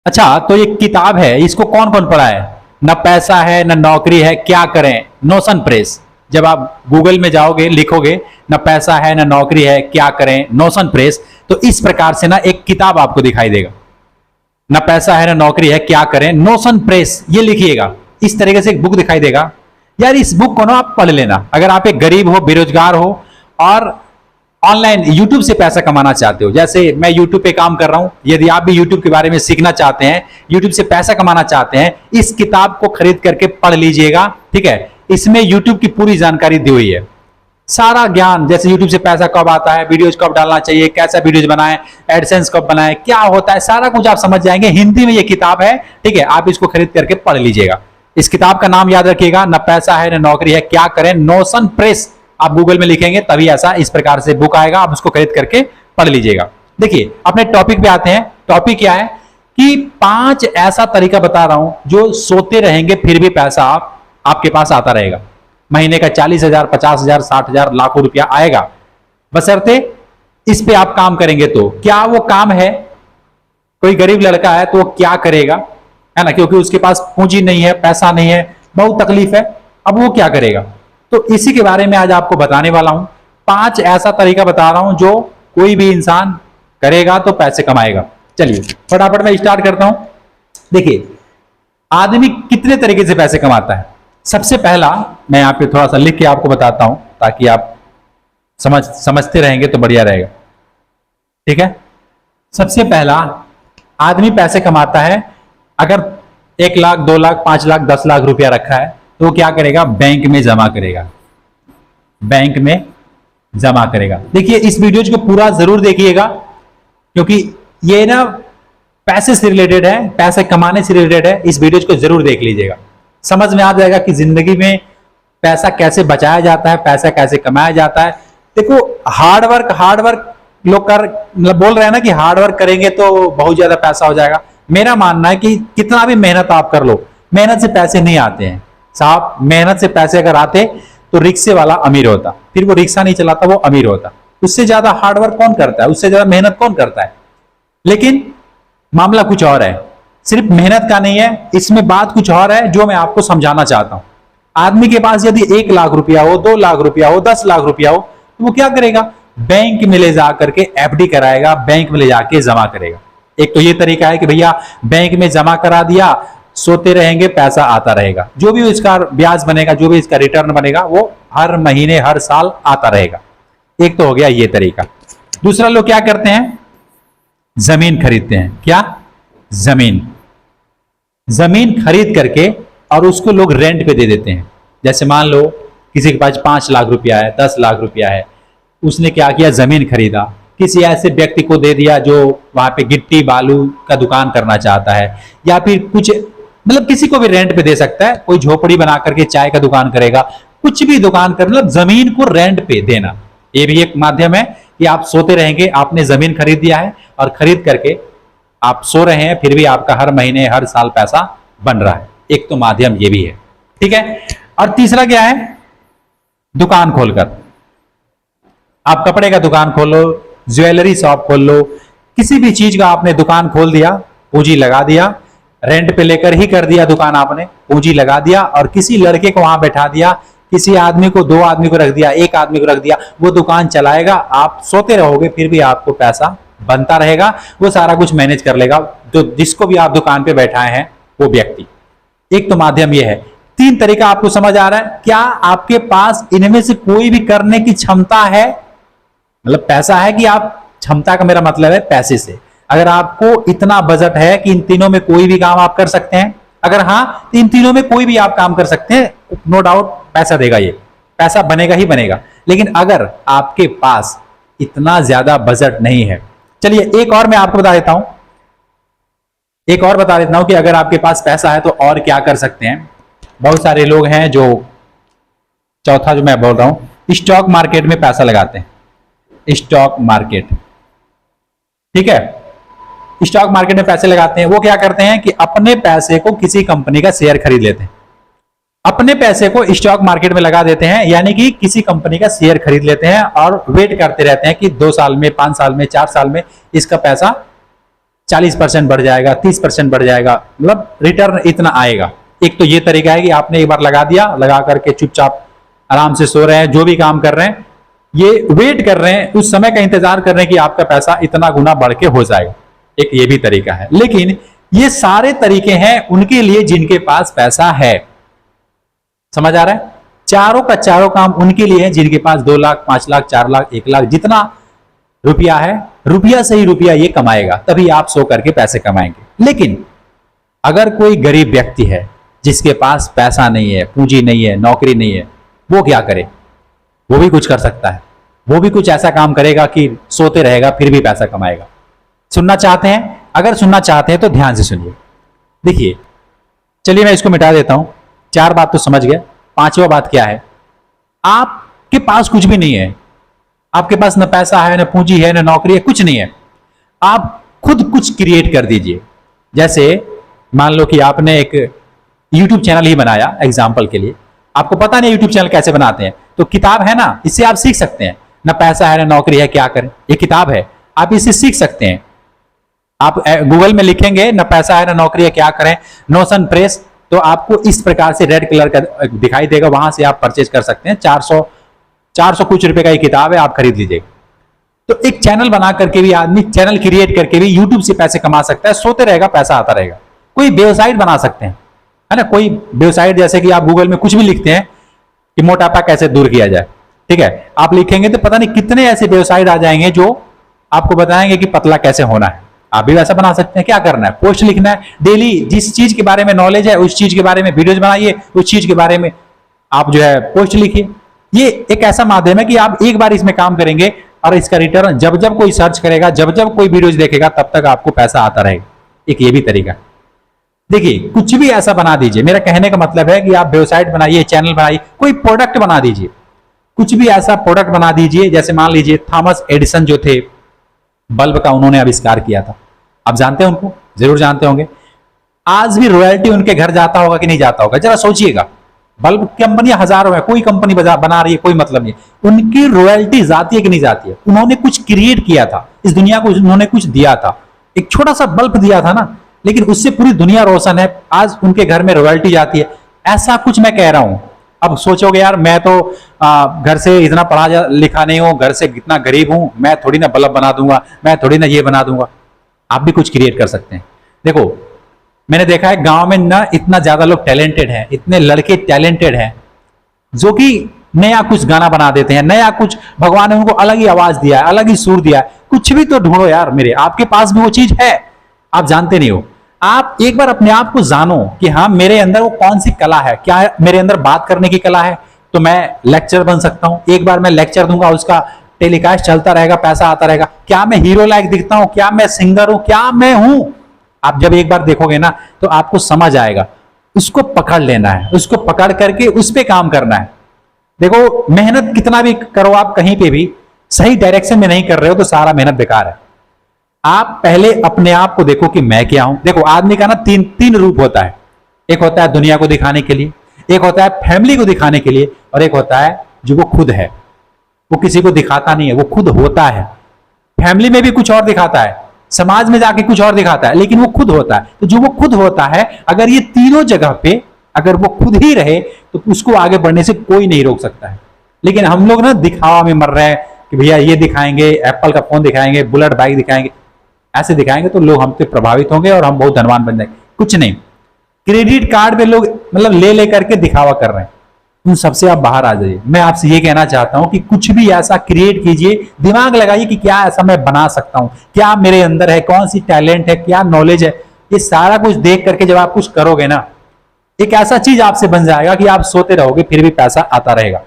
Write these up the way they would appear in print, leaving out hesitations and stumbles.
अच्छा, तो ये किताब है, इसको कौन कौन पढ़ा है? न पैसा है न नौकरी है, क्या करें, नोशन प्रेस। जब आप गूगल में जाओगे, लिखोगे न पैसा है न नौकरी है, क्या करें, नोशन प्रेस, तो इस प्रकार से ना एक किताब आपको दिखाई देगा। न पैसा है न नौकरी है, क्या करें, नोशन प्रेस, ये लिखिएगा। इस तरीके से एक बुक दिखाई देगा। यार इस बुक को ना आप पढ़ लेना। अगर आप एक गरीब हो, बेरोजगार हो और ऑनलाइन यूट्यूब से पैसा कमाना चाहते हो, जैसे मैं यूट्यूब पे काम कर रहा हूं, यदि आप भी यूट्यूब के बारे में सीखना चाहते हैं, यूट्यूब से पैसा कमाना चाहते हैं, इस किताब को खरीद करके पढ़ लीजिएगा। ठीक है, इसमें यूट्यूब की पूरी जानकारी दी हुई है, सारा ज्ञान, जैसे यूट्यूब से पैसा कब आता है, वीडियोज कब डालना चाहिए, कैसा वीडियोज बनाएं, एडसेंस कब बनाएं, क्या होता है, सारा कुछ आप समझ जाएंगे। हिंदी में ये किताब है। ठीक है, आप इसको खरीद करके पढ़ लीजिएगा। इस किताब का नाम याद रखिएगा, न पैसा है न नौकरी है, क्या करें, नोशन प्रेस। आप गूगल में लिखेंगे तभी ऐसा इस प्रकार से बुक आएगा, आप उसको खरीद करके पढ़ लीजिएगा। देखिए अपने टॉपिक पे आते हैं। टॉपिक क्या है कि 5 ऐसा तरीका बता रहा हूं जो सोते रहेंगे फिर भी पैसा आपके पास आता रहेगा। महीने का 40,000, 50,000, 60,000, लाखों रुपया आएगा, बशर्ते इस पे आप काम करेंगे। तो क्या वो काम है? कोई गरीब लड़का है तो वो क्या करेगा, है ना, क्योंकि उसके पास पूंजी नहीं है, पैसा नहीं है, बहुत तकलीफ है, अब वो क्या करेगा? तो इसी के बारे में आज आपको बताने वाला हूं। 5 ऐसा तरीका बता रहा हूं जो कोई भी इंसान करेगा तो पैसे कमाएगा। चलिए फटाफट मैं स्टार्ट करता हूं। देखिए आदमी कितने तरीके से पैसे कमाता है। सबसे पहला मैं यहाँ पे थोड़ा सा लिख के आपको बताता हूं ताकि आप समझते रहेंगे तो बढ़िया रहेगा। ठीक है, सबसे पहला आदमी पैसे कमाता है, अगर 1 लाख, 2 लाख, 5 लाख, 10 लाख रुपया रखा है तो वो क्या करेगा? बैंक में जमा करेगा। बैंक में जमा करेगा। देखिए इस वीडियो को पूरा जरूर देखिएगा, क्योंकि ये ना पैसे से रिलेटेड है, पैसे कमाने से रिलेटेड है। इस वीडियो को जरूर देख लीजिएगा, समझ में आ जाएगा कि जिंदगी में पैसा कैसे बचाया जाता है, पैसा कैसे कमाया जाता है। देखो हार्डवर्क लोग मतलब बोल रहे हैं ना कि हार्डवर्क करेंगे तो बहुत ज्यादा पैसा हो जाएगा। मेरा मानना है कि कितना भी मेहनत आप कर लो, मेहनत से पैसे नहीं आते हैं साहब। मेहनत से पैसे अगर आते तो रिक्शे वाला अमीर होता, फिर वो रिक्शा नहीं चलाता, वो अमीर होता। उससे ज्यादा हार्डवर्क कौन करता है, उससे ज्यादा मेहनत कौन करता है? लेकिन मामला कुछ और है, सिर्फ मेहनत का नहीं है, इसमें बात कुछ और है जो मैं आपको समझाना चाहता हूं। आदमी के पास यदि 1 लाख रुपया हो, 2 लाख रुपया हो, 10 लाख रुपया हो, तो वो क्या करेगा? बैंक में ले जाकर के एफडी कराएगा, बैंक में ले जाके जमा करेगा। एक तो ये तरीका है कि भैया बैंक में जमा करा दिया, सोते रहेंगे, पैसा आता रहेगा, जो भी इसका ब्याज बनेगा, जो भी इसका रिटर्न बनेगा, वो हर महीने हर साल आता रहेगा। एक तो हो गया ये तरीका। दूसरा लोग क्या करते हैं? जमीन खरीदते हैं। क्या? जमीन खरीद करके और उसको लोग रेंट पे दे देते हैं। जैसे मान लो किसी के पास 5 लाख रुपया है, 10 लाख रुपया है, उसने क्या किया? जमीन खरीदा, किसी ऐसे व्यक्ति को दे दिया जो वहां पे गिट्टी बालू का दुकान करना चाहता है, या फिर कुछ मतलब किसी को भी रेंट पे दे सकता है। कोई झोपड़ी बना करके चाय का दुकान करेगा, कुछ भी दुकान कर, मतलब जमीन को रेंट पे देना, ये भी एक माध्यम है कि आप सोते रहेंगे। आपने जमीन खरीद दिया है और खरीद करके आप सो रहे हैं, फिर भी आपका हर महीने हर साल पैसा बन रहा है। एक तो माध्यम ये भी है। ठीक है, और तीसरा क्या है? दुकान खोलकर, आप कपड़े का दुकान खोलो, ज्वेलरी शॉप खोल लो, किसी भी चीज का आपने दुकान खोल दिया, पूंजी लगा दिया, रेंट पे लेकर ही कर दिया दुकान, आपने पूंजी लगा दिया और किसी लड़के को वहां बैठा दिया, किसी आदमी को, 2 आदमी को रख दिया, 1 आदमी को रख दिया, वो दुकान चलाएगा, आप सोते रहोगे, फिर भी आपको पैसा बनता रहेगा, वो सारा कुछ मैनेज कर लेगा, जो जिसको भी आप दुकान पे बैठाए हैं वो व्यक्ति। एक तो माध्यम ये है। 3 तरीका आपको समझ आ रहा है? क्या आपके पास इनमें से कोई भी करने की क्षमता है? मतलब पैसा है कि आप, क्षमता का मेरा मतलब है पैसे से। अगर आपको इतना बजट है कि इन तीनों में कोई भी काम आप कर सकते हैं, अगर हाँ तो इन तीनों में कोई भी आप काम कर सकते हैं, नो डाउट पैसा देगा, ये पैसा बनेगा ही बनेगा। लेकिन अगर आपके पास इतना ज्यादा बजट नहीं है, चलिए एक और मैं आपको बता देता हूं, एक और बता देता हूं कि अगर आपके पास पैसा है तो और क्या कर सकते हैं। बहुत सारे लोग हैं जो, चौथा जो मैं बोल रहा हूं, स्टॉक मार्केट में पैसा लगाते हैं। स्टॉक मार्केट, ठीक है, स्टॉक मार्केट में पैसे लगाते हैं। वो क्या करते हैं कि अपने पैसे को किसी कंपनी का शेयर खरीद लेते हैं, अपने पैसे को स्टॉक मार्केट में लगा देते हैं, यानी कि किसी कंपनी का शेयर खरीद लेते हैं और वेट करते रहते हैं कि 2 साल में, 5 साल में, 4 साल में इसका पैसा 40% बढ़ जाएगा, 30% बढ़ जाएगा, मतलब रिटर्न इतना आएगा। एक तो ये तरीका है कि आपने एक बार लगा दिया, लगा करके चुपचाप आराम से सो रहे हैं, जो भी काम कर रहे हैं, ये वेट कर रहे हैं, उस समय का इंतजार कर रहे हैं कि आपका पैसा इतना गुना बढ़ के हो जाएगा। एक ये भी तरीका है। लेकिन ये सारे तरीके हैं उनके लिए जिनके पास पैसा है। समझ आ रहा है? चारों का चारों काम उनके लिए है जिनके पास 2 लाख, 5 लाख, 4 लाख, 1 लाख, जितना रुपया है, रुपया से ही रुपया ये कमाएगा, तभी आप सो करके पैसे कमाएंगे। लेकिन अगर कोई गरीब व्यक्ति है जिसके पास पैसा नहीं है, पूंजी नहीं है, नौकरी नहीं है, वो क्या करे? वो भी कुछ कर सकता है। वो भी कुछ ऐसा काम करेगा कि सोते रहेगा फिर भी पैसा कमाएगा। सुनना चाहते हैं? अगर सुनना चाहते हैं तो ध्यान से सुनिए। देखिए, चलिए मैं इसको मिटा देता हूं। 4 बात तो समझ गए। 5वां बात क्या है? आपके पास कुछ भी नहीं है, आपके पास न पैसा है, न पूंजी है, न नौकरी है, कुछ नहीं है। आप खुद कुछ क्रिएट कर दीजिए। जैसे मान लो कि आपने एक YouTube चैनल ही बनाया, एग्जाम्पल के लिए। आपको पता नहीं YouTube चैनल कैसे बनाते हैं, तो किताब है ना, इससे आप सीख सकते हैं। न पैसा है, न नौकरी है, क्या करें? ये किताब है, आप इससे सीख सकते हैं। आप गूगल में लिखेंगे न पैसा है, न नौकरी है, क्या करें, नोशन प्रेस, तो आपको इस प्रकार से रेड कलर का दिखाई देगा। वहां से आप परचेज कर सकते हैं। 400 कुछ रुपए का ये किताब है, आप खरीद लीजिएगा। तो एक चैनल बना करके भी आदमी, चैनल क्रिएट करके भी यूट्यूब से पैसे कमा सकता है। सोते रहेगा, पैसा आता रहेगा। कोई वेबसाइट बना सकते हैं, है ना? कोई वेबसाइट, जैसे कि आप गूगल में कुछ भी लिखते हैं कि मोटापा कैसे दूर किया जाए, ठीक है, आप लिखेंगे तो पता नहीं कितने ऐसे वेबसाइट आ जाएंगे जो आपको बताएंगे कि पतला कैसे होना है। आप भी वैसा बना सकते हैं। क्या करना है? पोस्ट लिखना है डेली। जिस चीज के बारे में नॉलेज है उस चीज के बारे में वीडियोज बनाइए, उस चीज के बारे में आप जो है पोस्ट लिखिए। ये एक ऐसा माध्यम है कि आप एक बार इसमें काम करेंगे और इसका रिटर्न जब जब कोई सर्च करेगा, जब जब कोई वीडियोज देखेगा, तब तक आपको पैसा आता रहेगा। एक ये भी तरीका। देखिए, कुछ भी ऐसा बना दीजिए। मेरा कहने का मतलब है कि आप वेबसाइट बनाइए, चैनल बनाइए, कोई प्रोडक्ट बना दीजिए। कुछ भी ऐसा प्रोडक्ट बना दीजिए। जैसे मान लीजिए थॉमस एडिसन जो थे, बल्ब का उन्होंने आविष्कार किया था। आप जानते हैं उनको? जरूर जानते होंगे। आज भी रॉयल्टी उनके घर जाता होगा कि नहीं जाता होगा? जरा सोचिएगा। बल्ब कंपनियां हजारों है, कोई कंपनी बना रही है, कोई मतलब नहीं, उनकी रॉयल्टी जाती है कि नहीं जाती है? उन्होंने कुछ क्रिएट किया था, इस दुनिया को उन्होंने कुछ दिया था। एक छोटा सा बल्ब दिया था ना, लेकिन उससे पूरी दुनिया रोशन है। आज उनके घर में रॉयल्टी जाती है। ऐसा कुछ मैं कह रहा हूं। अब सोचोगे यार, मैं तो घर से इतना पढ़ा लिखा नहीं हूं, घर से इतना गरीब हूं, मैं थोड़ी ना बल्ब बना दूंगा, मैं थोड़ी ना ये बना दूंगा। आप भी कुछ क्रिएट कर सकते हैं। देखो, मैंने देखा है गांव में ना इतना ज्यादा लोग टैलेंटेड हैं, इतने लड़के टैलेंटेड हैं जो कि नया कुछ गाना बना देते हैं, नया कुछ, भगवान ने उनको अलग ही आवाज दिया है, अलग ही सुर दिया है। कुछ भी तो ढूंढो यार मेरे, आपके पास भी वो चीज है, आप जानते नहीं हो। आप एक बार अपने आप को जानो कि हाँ, मेरे अंदर वो कौन सी कला है। क्या है मेरे अंदर? बात करने की कला है, तो मैं लेक्चर बन सकता हूं। एक बार मैं लेक्चर दूंगा, उसका टेलीकास्ट चलता रहेगा, पैसा आता रहेगा। क्या मैं हीरो लायक दिखता हूं? क्या मैं सिंगर हूं? क्या मैं हूं? आप जब एक बार देखोगे ना, तो आपको समझ आएगा। उसको पकड़ लेना है, उसको पकड़ करके उस पर काम करना है। देखो, मेहनत कितना भी करो, आप कहीं पे भी सही डायरेक्शन में नहीं कर रहे हो तो सारा मेहनत बेकार है। आप पहले अपने आप को देखो कि मैं क्या हूं। देखो, आदमी का ना तीन रूप होता है। एक होता है दुनिया को दिखाने के लिए, एक होता है फैमिली को दिखाने के लिए, और एक होता है जो वो खुद है। वो किसी को दिखाता नहीं है, वो खुद होता है। फैमिली में भी कुछ और दिखाता है, समाज में जाके कुछ और दिखाता है, लेकिन वो खुद होता है। तो जो वो खुद होता है, अगर ये तीनों जगह पे अगर वो खुद ही रहे तो उसको आगे बढ़ने से कोई नहीं रोक सकता है। लेकिन हम लोग ना दिखावा में मर रहे हैं कि भैया ये दिखाएंगे, एप्पल का फोन दिखाएंगे, बुलेट बाइक दिखाएंगे, ऐसे दिखाएंगे तो लोग हमसे प्रभावित होंगे और हम बहुत धनवान बन जाएंगे। कुछ नहीं, क्रेडिट कार्ड पे लोग मतलब ले करके दिखावा कर रहे हैं। उन सबसे आप बाहर आ जाइए। मैं आपसे ये कहना चाहता हूं कि कुछ भी ऐसा क्रिएट कीजिए, दिमाग लगाइए कि क्या ऐसा मैं बना सकता हूं, क्या मेरे अंदर है, कौन सी टैलेंट है, क्या नॉलेज है। ये सारा कुछ देख करके जब आप कुछ करोगे ना, एक ऐसा चीज आपसे बन जाएगा कि आप सोते रहोगे फिर भी पैसा आता रहेगा।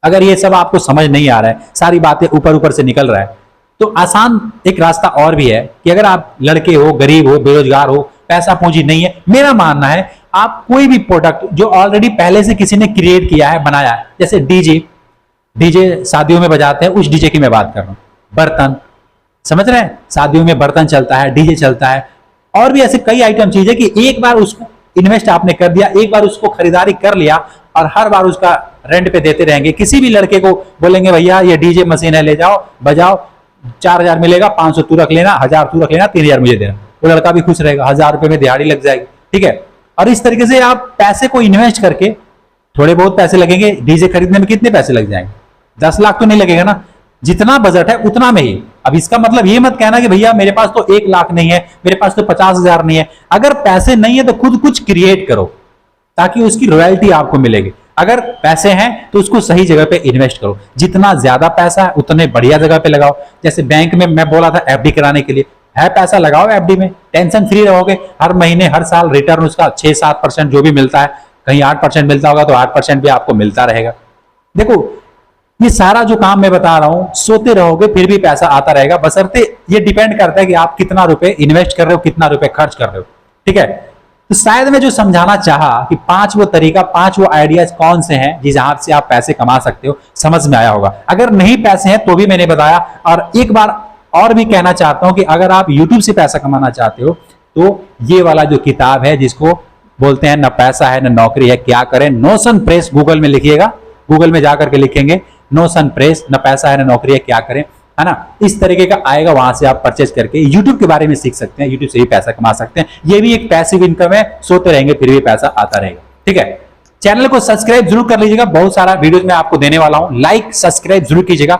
अगर ये सब आपको समझ नहीं आ रहा है, सारी बातें ऊपर ऊपर से निकल रहा है, तो आसान एक रास्ता और भी है कि अगर आप लड़के हो, गरीब हो, बेरोजगार हो, पैसा पूंजी नहीं है, मेरा मानना है आप कोई भी प्रोडक्ट जो ऑलरेडी पहले से किसी ने क्रिएट किया है, बनाया है, जैसे डीजे शादियों में बजाते हैं, उस डीजे की मैं बात कर रहा हूं। बर्तन, समझ रहे हैं? शादियों में बर्तन चलता है, डीजे चलता है, और भी ऐसे कई आइटम चीज है कि एक बार उसको इन्वेस्ट आपने कर दिया, एक बार उसको खरीदारी कर लिया और हर बार उसका रेंट पे देते रहेंगे। किसी भी लड़के को बोलेंगे भैया ये डीजे मशीन है, ले जाओ बजाओ, 4,000 मिलेगा, 500 तू रख लेना, 1,000 तू रख लेना, 3,000 मुझे देना। वो लड़का भी खुश रहेगा, 1,000 रुपए में दिहाड़ी लग जाएगी। ठीक है, और इस तरीके से आप पैसे को इन्वेस्ट करके, थोड़े बहुत पैसे लगेंगे, डीजे खरीदने में कितने पैसे लग जाएंगे, 10 लाख तो नहीं लगेगा ना, जितना बजट है उतना में ही। अब इसका मतलब ये मत कहना कि भैया मेरे पास तो 1 लाख नहीं है, मेरे पास तो 50,000 नहीं है। अगर पैसे नहीं है तो खुद कुछ क्रिएट करो ताकि उसकी रॉयल्टी आपको मिलेगी। अगर पैसे हैं तो उसको सही जगह पे इन्वेस्ट करो, जितना ज्यादा पैसा है उतने बढ़िया जगह पे लगाओ। जैसे बैंक में मैं बोला था एफडी कराने के लिए, है पैसा लगाओ एफडी में, टेंशन फ्री रहोगे। हर महीने हर साल रिटर्न उसका 6-7% जो भी मिलता है, कहीं 8% मिलता होगा तो 8% भी आपको मिलता रहेगा। देखो ये सारा जो काम मैं बता रहा हूं, सोते रहोगे फिर भी पैसा आता रहेगा, बशर्ते ये डिपेंड करता है कि आप कितना रुपए इन्वेस्ट कर रहे हो, कितना रुपए खर्च कर रहे हो। ठीक है, तो शायद मैं जो समझाना चाहा कि 5 वो तरीका, 5 वो आइडियाज कौन से हैं जहां से आप पैसे कमा सकते हो, समझ में आया होगा। अगर नहीं पैसे हैं तो भी मैंने बताया। और एक बार और भी कहना चाहता हूं कि अगर आप YouTube से पैसा कमाना चाहते हो तो ये वाला जो किताब है जिसको बोलते हैं न पैसा है न नौकरी है क्या करें, नोशन प्रेस, गूगल में लिखिएगा, गूगल में जाकर के लिखेंगे नोशन प्रेस, न पैसा है न नौकरी है क्या करें, है ना, इस तरीके का आएगा। वहां से आप परचेज करके YouTube के बारे में सीख सकते हैं, YouTube से भी पैसा कमा सकते हैं। ये भी एक पैसिव इनकम है, सोते रहेंगे फिर भी पैसा आता रहेगा। ठीक है, चैनल को सब्सक्राइब जरूर कर लीजिएगा, बहुत सारा वीडियोस मैं आपको देने वाला हूं, लाइक सब्सक्राइब जरूर कीजिएगा।